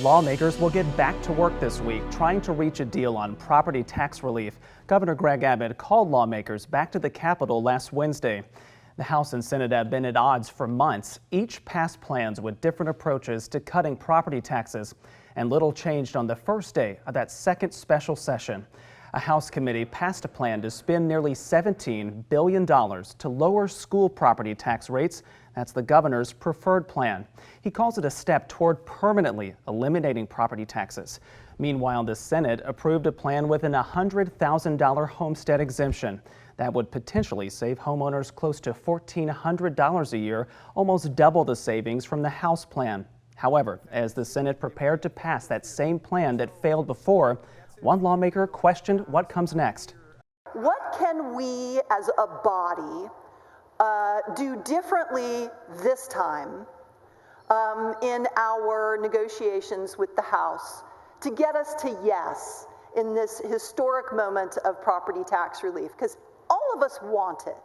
Lawmakers will get back to work this week trying to reach a deal on property tax relief. Governor Greg Abbott called lawmakers back to the Capitol last Wednesday. The House and Senate have been at odds for months. Each passed plans with different approaches to cutting property taxes, and little changed on the first day of that second special session. A House committee passed a plan to spend nearly $17 billion to lower school property tax rates. That's the governor's preferred plan. He calls it a step toward permanently eliminating property taxes. Meanwhile, the Senate approved a plan with an $100,000 homestead exemption. That would potentially save homeowners close to $1,400 a year, almost double the savings from the House plan. However, as the Senate prepared to pass that same plan that failed before, one lawmaker questioned what comes next. What can we as a body do differently this time in our negotiations with the House to get us to yes in this historic moment of property tax relief? Because all of us want it.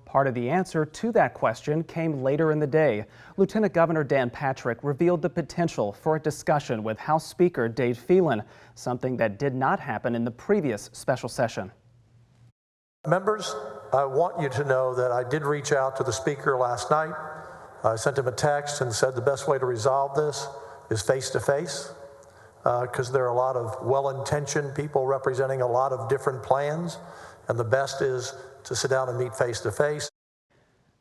Part of the answer to that question came later in the day. Lieutenant Governor Dan Patrick revealed the potential for a discussion with House Speaker Dave Phelan, something that did not happen in the previous special session. Members, I want you to know that I did reach out to the Speaker last night. I sent him a text and said the best way to resolve this is face-to-face, because there are a lot of well-intentioned people representing a lot of different plans, and the best is to sit down and meet face-to-face.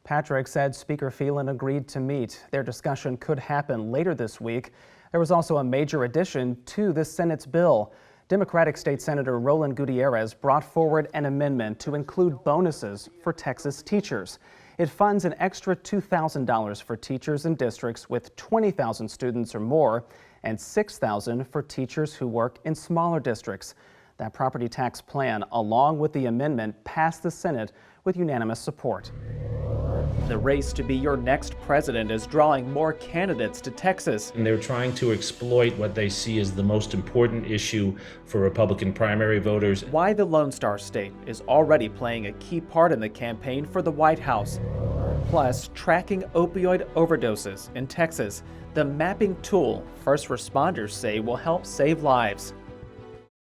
Patrick said Speaker Phelan agreed to meet. Their discussion could happen later this week. There was also a major addition to the Senate's bill. Democratic State Senator Roland Gutierrez brought forward an amendment to include bonuses for Texas teachers. It funds an extra $2,000 for teachers in districts with 20,000 students or more, and $6,000 for teachers who work in smaller districts. That property tax plan, along with the amendment, passed the Senate with unanimous support. The race to be your next president is drawing more candidates to Texas. And they're trying to exploit what they see as the most important issue for Republican primary voters. Why the Lone Star State is already playing a key part in the campaign for the White House. Plus, tracking opioid overdoses in Texas, the mapping tool first responders say will help save lives.